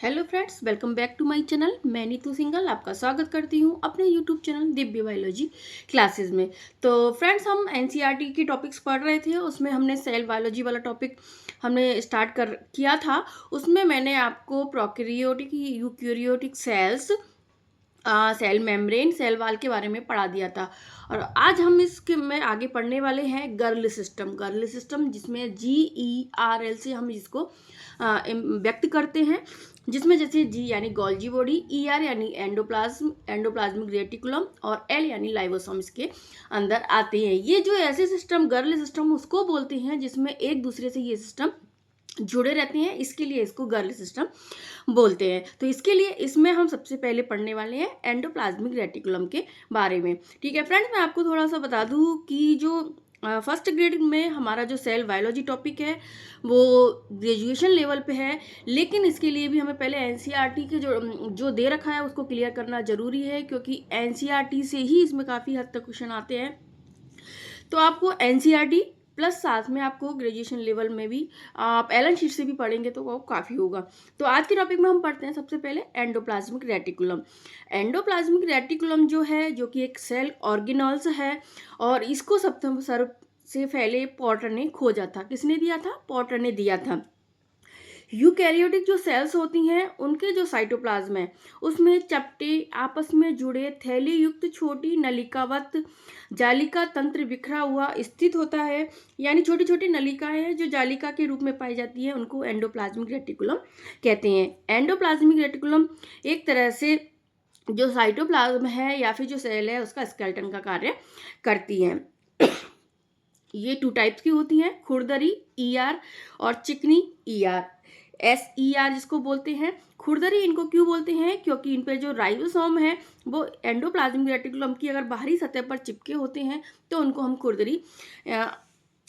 Hello friends, welcome back to my channel. मैं नीतू सिंघल आपका स्वागत करती हूं अपने YouTube channel Divya biology classes में। तो फ्रेंड्स, हम एनसीईआरटी के टॉपिक्स पढ़ रहे थे। उसमें हमने सेल बायोलॉजी वाला टॉपिक हमने स्टार्ट कर किया था। उसमें मैंने आपको prokaryotic, eukaryotic cells, cell membrane, cell wall के बारे में पढ़ा दिया था। और आज हम इसके में आगे पढ़ने वाले हैं गर्ल सिस्टम, जिसमें GERL से हम इसको व्यक्त करते हैं। जिसमें जैसे G यानी गोल्जी बॉडी, ER यानी एंडोप्लाज्मिक रेटिकुलम और L यानी लाइवोसोम इसके अंदर आते हैं। ये जो ऐसे सिस्टम गर्ल सिस्टम उसको बोलते हैं जिसमें एक दूसरे से ये सिस्टम जुड़े रहते हैं, इसके लिए इसको गर्ल सिस्टम बोलते हैं। तो इसके लिए इसमें हम सबसे पहले पढ़ने वाले हैं एंडोप्लाज्मिक रेटिकुलम के बारे में। ठीक है फ्रेंड्स, मैं आपको थोड़ा सा बता दूं कि जो फर्स्ट ग्रेड में हमारा जो सेल बायोलॉजी टॉपिक है वो ग्रेजुएशन लेवल पे है, लेकिन इसके लिए भी हमें पहले एनसीईआरटी के जो दे रखा है उसको क्लियर करना जरूरी है, क्योंकि एनसीईआरटी से ही इसमें काफ़ी हद तक क्वेश्चन आते हैं। तो आपको एनसीईआरटी प्लस साथ में आपको ग्रेजुएशन लेवल में भी आप एलन शीट से भी पढ़ेंगे तो वो काफ़ी होगा। तो आज के टॉपिक में हम पढ़ते हैं सबसे पहले एंडोप्लाज्मिक रेटिकुलम। एंडोप्लाज्मिक रेटिकुलम जो है, जो कि एक सेल ऑर्गेनल्स है, और इसको सर्व से पहले पॉटर ने खोजा था। किसने दिया था? पॉटर ने दिया था। यूकैरियोटिक जो सेल्स होती हैं उनके जो साइटोप्लाज्म है उसमें चपटे आपस में जुड़े थैली युक्त छोटी नलिकावत जालिका तंत्र बिखरा हुआ स्थित होता है। यानी छोटी छोटी नलिकाएं हैं जो जालिका के रूप में पाई जाती है, उनको एंडोप्लाज्मिक रेटिकुलम कहते हैं। एंडोप्लाज्मिक रेटिकुलम एक तरह से जो साइटोप्लाज्म है या फिर जो सेल है उसका स्केलेटन का कार्य करती है। ये 2 टाइप्स की होती हैं, खुरदरी ER और चिकनी ER। SER जिसको बोलते हैं। खुरदरी इनको क्यों बोलते हैं? क्योंकि इन पे जो राइबोसोम है वो एंडोप्लाज्मिक रेटिकुलम की अगर बाहरी सतह पर चिपके होते हैं तो उनको हम खुरदरी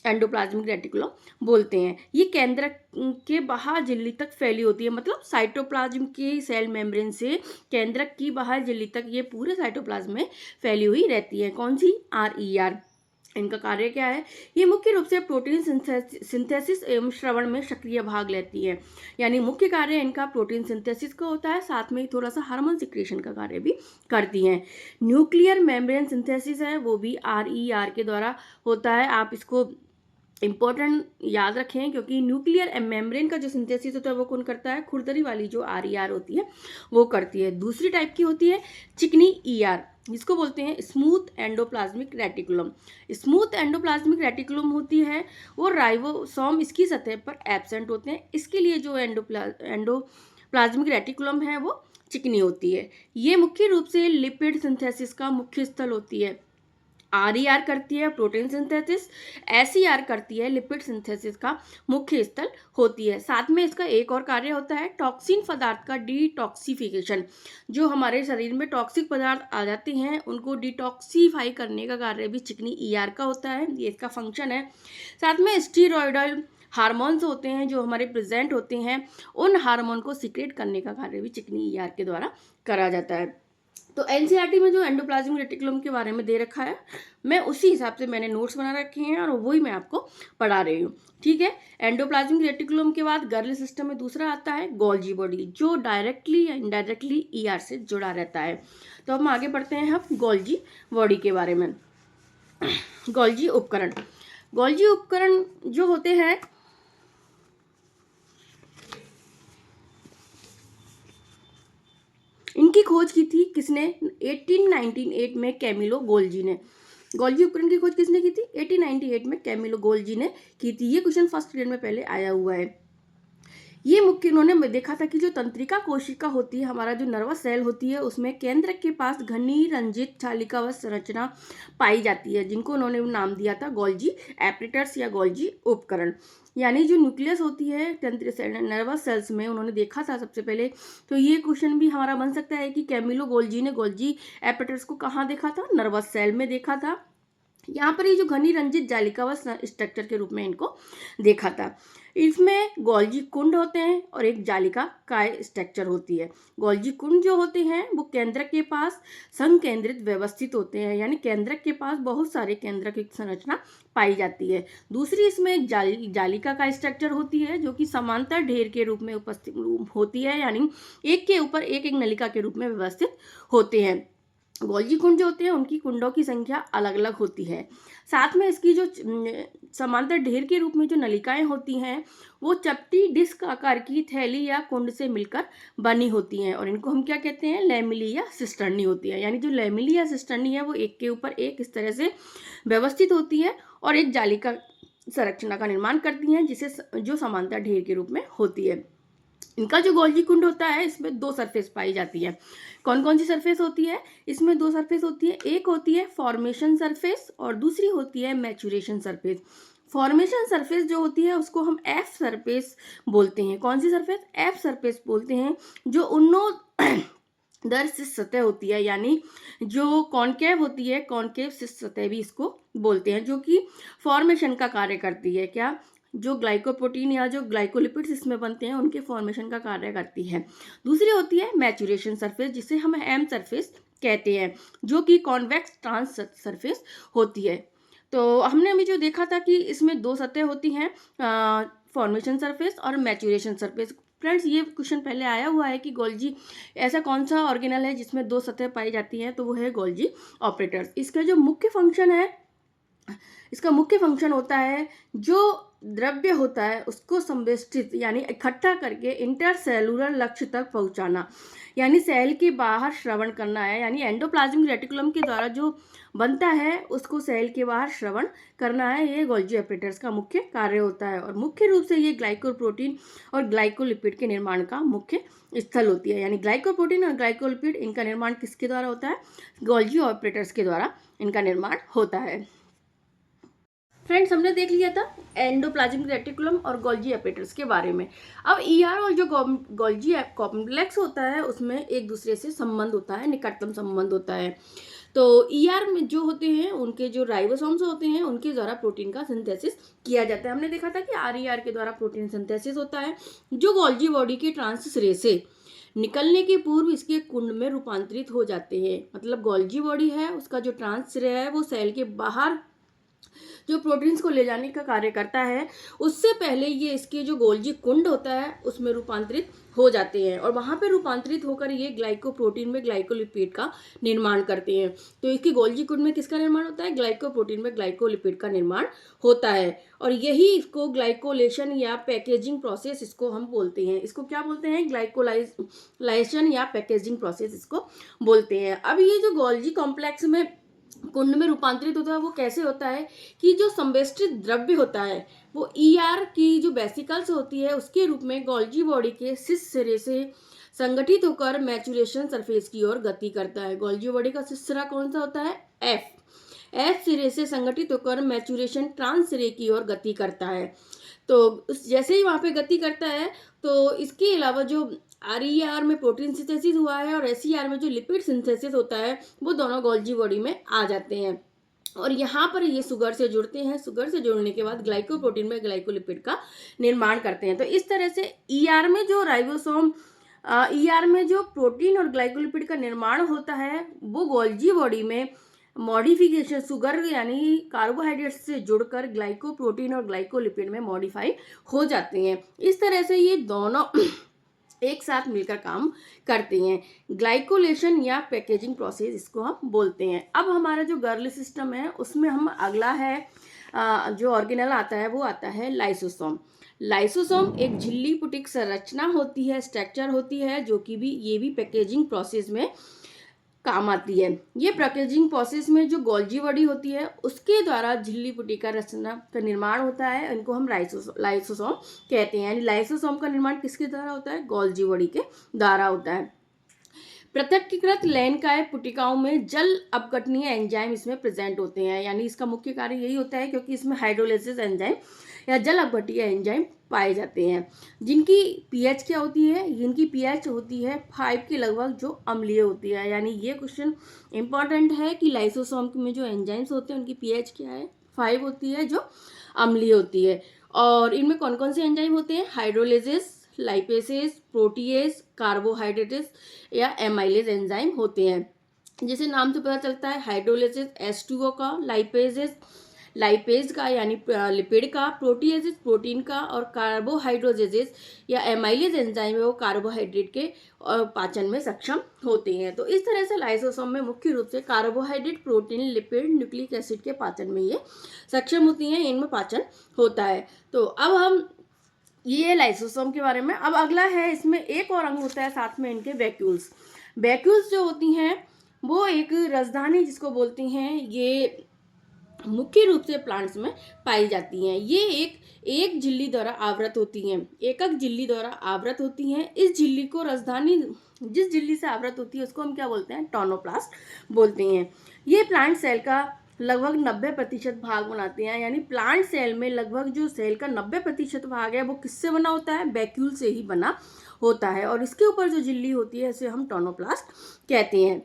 एंडोप्लाज्मिक रेटिकुलम बोलते हैं। ये केंद्रक के बाहर झिल्ली तक फैली होती है, मतलब साइटोप्लाज्म के सेल मेम्ब्रेन से केंद्रक की बाहर झिल्ली तक ये पूरे साइटोप्लाज्म में फैली हुई रहती है। कौन सी? RER। इनका कार्य क्या है? ये मुख्य रूप से प्रोटीन सिंथेसिस एवं श्रवण में सक्रिय भाग लेती है। यानी मुख्य कार्य इनका प्रोटीन सिंथेसिस का होता है, साथ में थोड़ा सा हार्मोन सिक्रेशन का कार्य भी करती हैं। न्यूक्लियर मेम्ब्रेन सिंथेसिस है वो भी RER के द्वारा होता है। आप इसको इंपॉर्टेंट याद रखें, क्योंकि न्यूक्लियर मेम्ब्रेन का जो सिंथेसिस होता है वो कौन करता है? खुरदरी वाली जो RER होती है वो करती है। दूसरी टाइप की होती है चिकनी ER, जिसको बोलते हैं smooth endoplasmic reticulum. Smooth endoplasmic reticulum होती है वो राइबोसोम इसकी सतह पर एब्सेंट होते हैं, इसके लिए जो एंडोप्लाज्मिक रेटिकुलम है वो चिकनी होती है। ये मुख्य रूप से लिपिड सिंथेसिस का मुख्य स्थल होती है। RER करती है प्रोटीन सिंथेसिस, SER करती है लिपिड सिंथेसिस का मुख्य स्थल होती है। साथ में इसका एक और कार्य होता है टॉक्सिन पदार्थ का डिटॉक्सिफिकेशन। जो हमारे शरीर में टॉक्सिक पदार्थ आ जाते हैं उनको डिटॉक्सीफाई करने का कार्य भी चिकनी ER का होता है, ये इसका फंक्शन है। साथ में स्टीरॉयडल हार्मोन्स होते हैं जो हमारे प्रेजेंट होते हैं, उन हार्मोन को सीक्रेट करने का कार्य भी चिकनी ER के द्वारा करा जाता है। तो एनसीईआरटी में जो एंडोप्लाज्मिक रेटिकुलम के बारे में दे रखा है, मैं उसी हिसाब से मैंने नोट्स बना रखे हैं और वही मैं आपको पढ़ा रही हूँ। ठीक है। एंडोप्लाज्मिक रेटिकुलम के बाद गर्ल सिस्टम में दूसरा आता है गोल्जी बॉडी, जो डायरेक्टली या इनडायरेक्टली ER से जुड़ा रहता है। तो हम आगे बढ़ते हैं हम गोल्जी बॉडी के बारे में। गोल्जी उपकरण जो होते हैं इनकी खोज की थी किसने? 1898 में कैमिलो गोल्जी ने। गोल्जी उपकरण की खोज किसने की थी? 1898 में कैमिलो गोल्जी ने की थी। ये क्वेश्चन फर्स्ट ग्रेड में पहले आया हुआ है। ये मुख्य उन्होंने देखा था कि जो तंत्रिका कोशिका होती है, हमारा जो नर्वस सेल होती है, उसमें केंद्र के पास घनी रंजित चालिकावत संरचना पाई जाती है, जिनको उन्होंने नाम दिया था गोल्जी एपरेटस या गोल्जी उपकरण। यानी जो न्यूक्लियस होती है नर्वस सेल्स में, उन्होंने देखा था सबसे पहले। तो ये क्वेश्चन भी हमारा बन सकता है कि कैमिलो गोल्जी ने गोल्जी एपरेटस को कहाँ देखा था? नर्वस सेल में देखा था। यहाँ पर ये जो घनी रंजित जालिकावत स्ट्रक्चर के रूप में इनको देखा था। इसमें गोल्जी कुंड होते हैं और एक जालिका काय स्ट्रक्चर होती है। गोल्जी कुंड जो होते हैं वो केंद्रक के पास संकेंद्रित व्यवस्थित होते हैं, यानी केंद्रक के पास बहुत सारे केंद्रक की संरचना पाई जाती है। दूसरी इसमें एक जालिका का स्ट्रक्चर होती है जो कि समांतर ढेर के रूप में उपस्थित होती है, यानी एक के ऊपर एक एक नलिका के रूप में व्यवस्थित होते हैं। गोल्जी कुंड जो होते हैं उनकी कुंडों की संख्या अलग अलग होती है। साथ में इसकी जो समांतर ढेर के रूप में जो नलिकाएं होती हैं वो चपटी डिस्क आकार की थैली या कुंड से मिलकर बनी होती हैं और इनको हम क्या कहते हैं, लैमेली या सिस्टर्नी होती है। यानी जो लैमेली या सिस्टर्नी है वो एक के ऊपर एक इस तरह से व्यवस्थित होती है और एक जालिका संरचना का निर्माण करती हैं जिसे जो समांतर ढेर के रूप में होती है। इनका जो गोल्जी कुंड होता है इसमें दो सरफेस पाई जाती है। कौन कौन सी सरफेस होती है? इसमें दो सरफेस होती है, एक होती है फॉर्मेशन सरफेस और दूसरी होती है मैचुरेशन सरफेस। फॉर्मेशन सरफेस जो होती है उसको हम एफ सरफेस बोलते हैं। कौन सी सरफेस? एफ सरफेस बोलते हैं। जो उन्नोदर सतह होती है, यानी जो कॉनकेव होती है, कॉनकेव सतह भी इसको बोलते हैं, जो कि फॉर्मेशन का कार्य करती है। क्या? जो ग्लाइकोप्रोटीन या जो ग्लाइकोलिपिड्स इसमें बनते हैं उनके फॉर्मेशन का कार्य करती है। दूसरी होती है मैचुरेशन सरफेस, जिसे हम एम सरफेस कहते हैं, जो कि कॉन्वेक्स ट्रांस सरफेस होती है। तो हमने अभी जो देखा था कि इसमें दो सतह होती हैं, फॉर्मेशन सरफेस और मैचुरेशन सरफेस। फ्रेंड्स, ये क्वेश्चन पहले आया हुआ है कि गोल्जी ऐसा कौन सा ऑर्गेनल है जिसमें दो सतह पाई जाती हैं, तो वो है गोल्जी ऑपरेटर्स। इसका जो मुख्य फंक्शन है, इसका मुख्य फंक्शन होता है जो द्रव्य होता है उसको संवेष्टित यानी इकट्ठा करके इंटरसेलुलर लक्ष्य तक पहुंचाना, यानी सेल के बाहर श्रवण करना है। यानी एंडोप्लाज्मिक रेटिकुलम के द्वारा जो बनता है उसको सेल के बाहर श्रवण करना है, ये गोल्जी ऑपरेटर्स का मुख्य कार्य होता है। और मुख्य रूप से ये ग्लाइकोप्रोटीन और ग्लाइकोलिपिड के निर्माण का मुख्य स्थल होती है। यानी ग्लाइकोप्रोटीन और ग्लाइकोलिपिड, इनका निर्माण किसके द्वारा होता है? गोल्जी ऑपरेटर्स के द्वारा इनका निर्माण होता है। फ्रेंड्स, हमने देख लिया था एंडोप्लाज्मिक रेटिकुलम और गोल्जी ऑपरेटर्स के बारे में। अब ईआर और जो गोल्जी कॉम्प्लेक्स होता है उसमें एक दूसरे से संबंध होता है, निकटतम संबंध होता है। तो ईआर में जो होते हैं उनके जो राइबोसोम्स होते हैं उनके द्वारा प्रोटीन का सिंथेसिस किया जाता है। हमने देखा था कि आरईआर के द्वारा प्रोटीन सिंथेसिस होता है, जो गोल्जी बॉडी के ट्रांस रे से निकलने के पूर्व इसके कुंड में रूपांतरित हो जाते हैं। मतलब गोल्जी बॉडी है, उसका जो ट्रांस रे है वो सेल के बाहर जो प्रोटीन्स को ले जाने का कार्य करता है, उससे पहले ये इसके जो गोल्जी कुंड होता है उसमें रूपांतरित हो जाते हैं और वहाँ पे रूपांतरित होकर ये ग्लाइकोप्रोटीन में ग्लाइकोलिपिड का निर्माण करते हैं। तो इसके गोल्जी कुंड में किसका निर्माण होता है? ग्लाइकोप्रोटीन में ग्लाइकोलिपिड का निर्माण होता है और यही इसको ग्लाइकोलेशन या पैकेजिंग प्रोसेस इसको हम बोलते हैं। इसको क्या बोलते हैं? ग्लाइकोलाइजेशन या पैकेजिंग प्रोसेस इसको बोलते हैं। अब ये जो गोल्जी कॉम्प्लेक्स में कुंड में रूपांतरित होता है वो कैसे होता है कि जो संवेष्टित द्रव्य होता है वो ईआर की जो वेसिकल्स होती है उसके रूप में गोल्जी बॉडी के शीर्ष सिरे से संगठित होकर मैचुरेशन सरफेस की ओर गति करता है। गोल्जी बॉडी का शीर्ष सिरा कौन सा होता है? एफ सिरे से संगठित होकर मैचुरेशन ट्रांस सिरे की ओर गति करता है। तो जैसे ही वहाँ पे गति करता है तो इसके अलावा जो आरईआर में प्रोटीन सिंथेसिस हुआ है और एसईआर में जो लिपिड सिंथेसिस होता है वो दोनों गोल्जी बॉडी में आ जाते हैं और यहाँ पर ये शुगर से जुड़ते हैं। शुगर से जुड़ने के बाद ग्लाइकोप्रोटीन में ग्लाइकोलिपिड का निर्माण करते हैं। तो इस तरह से ईआर में जो राइबोसोम ईआर में जो प्रोटीन और ग्लाइकोलिपिड का निर्माण होता है वो गोल्जी बॉडी में मॉडिफिकेशन शुगर यानी कार्बोहाइड्रेट से जुड़कर ग्लाइकोप्रोटीन और ग्लाइकोलिपिड में मॉडिफाई हो जाते हैं। इस तरह से ये दोनों एक साथ मिलकर काम करते हैं। ग्लाइकोलेशन या पैकेजिंग प्रोसेस इसको हम बोलते हैं। अब हमारा जो गर्ल सिस्टम है उसमें हम अगला है जो ऑर्गेनल आता है वो आता है लाइसोसोम। लाइसोसोम एक झिल्ली पुटिक संरचना होती है, स्ट्रक्चर होती है, जो कि ये भी पैकेजिंग प्रोसेस में काम आती है। ये पैकेजिंग प्रोसेस में जो गोल्जी बॉडी होती है उसके द्वारा झिल्ली पुटिका रचना का निर्माण होता है। इनको हम लाइसोसोम कहते हैं। यानी लाइसोसोम का निर्माण किसके द्वारा होता है? गोल्जी बॉडी के द्वारा होता है। पृथक्कृत लैनकाय पुटिकाओं में जल अपघटनीय एंजाइम इसमें प्रेजेंट होते हैं। यानी इसका मुख्य कार्य यही होता है क्योंकि इसमें हाइड्रोलाइसिस एंजाइम या जल अपघटीय एंजाइम पाए जाते हैं, जिनकी पीएच क्या होती है? जिनकी पीएच होती है 5 के लगभग, जो अम्लीय होती है। यानी ये क्वेश्चन इंपॉर्टेंट है कि लाइसोसोम में जो एंजाइम्स होते हैं उनकी पीएच क्या है? 5 होती है, जो अम्लीय होती है। और इनमें कौन कौन से एंजाइम होते हैं? हाइड्रोलिसिस, लाइपेसेस, प्रोटीएस, कार्बोहाइड्रेटेस या एमाइलेज एंजाइम होते हैं। जैसे नाम से पता चलता है, हाइड्रोलिसिस H2O का, लाइपेसेस लाइपेज का यानी लिपिड का, प्रोटीएसिस प्रोटीन का, और कार्बोहाइड्रोजेसिस या एमाइलेज एंजाइम है वो कार्बोहाइड्रेट के पाचन में सक्षम होते हैं। तो इस तरह से लाइसोसोम में मुख्य रूप से carbohydrate, protein, lipid, nucleic acid के पाचन में ये सक्षम होती हैं, इनमें पाचन होता है। तो अब हम ये लाइसोसोम के बारे में। अब अगला है, इसमें एक और अंग होता है साथ में इनके, वैक्यूल्स। वैक्यूल्स जो होती हैं वो एक राजधानी जिसको बोलती हैं, ये मुख्य रूप से प्लांट्स में पाई जाती हैं। ये एक झिल्ली द्वारा आवृत होती हैं, एकक झिल्ली द्वारा आवृत होती हैं। इस झिल्ली को राजधानी, जिस झिल्ली से आवृत होती है उसको हम क्या बोलते हैं? टोनोप्लास्ट बोलते हैं। ये प्लांट सेल का लगभग 90% भाग बनाते हैं, यानी प्लांट सेल में लगभग जो सेल का 90% भाग है वो किससे बना होता है? वैक्यूल से ही बना होता है। और इसके ऊपर जो झिल्ली होती है इसे हम टोनोप्लास्ट कहते हैं।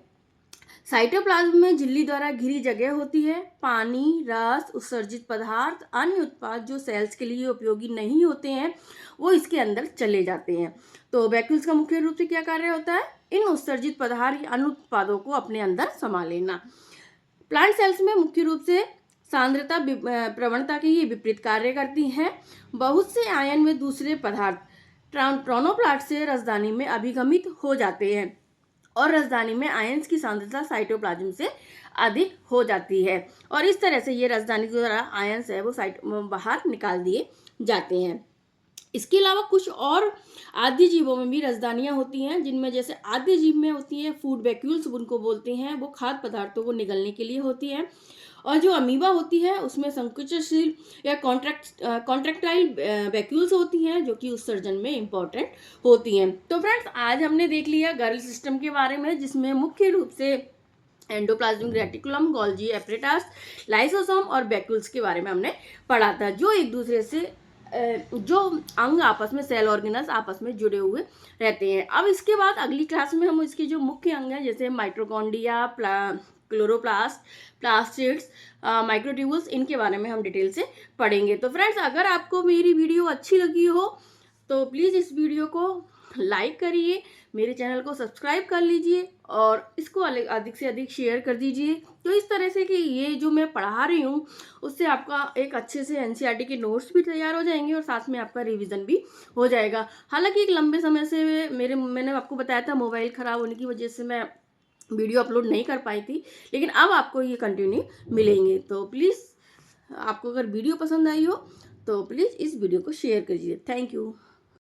साइटोप्लाज्म में झिल्ली द्वारा घिरी जगह होती है। पानी, रस, उत्सर्जित पदार्थ, अन्य उत्पाद जो सेल्स के लिए उपयोगी नहीं होते हैं वो इसके अंदर चले जाते हैं। तो वैक्यूल्स का मुख्य रूप से क्या कार्य होता है? इन उत्सर्जित पदार्थ या अन्य उत्पादों को अपने अंदर समा लेना। प्लांट सेल्स में मुख्य रूप से सांद्रता प्रवणता के ये विपरीत कार्य करती हैं। बहुत से आयन में दूसरे पदार्थ टोनोप्लास्ट से राजधानी में अभिगमित हो जाते हैं और राजधानी में आयंस की सांद्रता साइटोप्लाज्म से अधिक हो जाती है, और इस तरह से ये राजधानी के द्वारा आयंस है वो बाहर निकाल दिए जाते हैं। इसके अलावा कुछ और आद्य जीवों में भी राजधानियां होती हैं, जिनमें जैसे आद्य जीव में होती हैं फूड वैक्यूल्स, उनको बोलते हैं, वो खाद्य पदार्थों को निगलने के लिए होती हैं। और जो अमीबा होती है उसमें संकुचनशील या कॉन्ट्रैक्टाइल वैक्यूल्स होती हैं, जो कि उत्सर्जन में इंपॉर्टेंट होती हैं। तो फ्रेंड्स, आज हमने देख लिया गर्ल सिस्टम के बारे में, जिसमें मुख्य रूप से endoplasmic reticulum, Golgi apparatus, lysosome और वैक्यूल्स के बारे में हमने पढ़ा था, जो एक दूसरे से जो अंग आपस में, सेल ऑर्गेनल्स आपस में जुड़े हुए रहते हैं। अब इसके बाद अगली क्लास में हम इसके जो मुख्य अंग हैं, जैसे माइटोकॉन्ड्रिया, क्लोरोप्लास्ट, प्लास्टिड्स, माइक्रोट्यूब्यूल्स, इनके बारे में हम डिटेल से पढ़ेंगे। तो फ्रेंड्स, अगर आपको मेरी वीडियो अच्छी लगी हो तो प्लीज़ इस वीडियो को लाइक करिए, मेरे चैनल को सब्सक्राइब कर लीजिए और इसको अधिक से अधिक शेयर कर दीजिए। तो इस तरह से कि ये जो मैं पढ़ा रही हूँ उससे आपका एक अच्छे से एनसीईआरटी के नोट्स भी तैयार हो जाएंगे और साथ में आपका रिवीजन भी हो जाएगा। हालांकि एक लंबे समय से मैंने आपको बताया था, मोबाइल ख़राब होने की वजह से मैं वीडियो अपलोड नहीं कर पाई थी, लेकिन अब आपको ये कंटिन्यू मिलेंगे। तो प्लीज़, आपको अगर वीडियो पसंद आई हो तो प्लीज़ इस वीडियो को शेयर कीजिए। Thank you.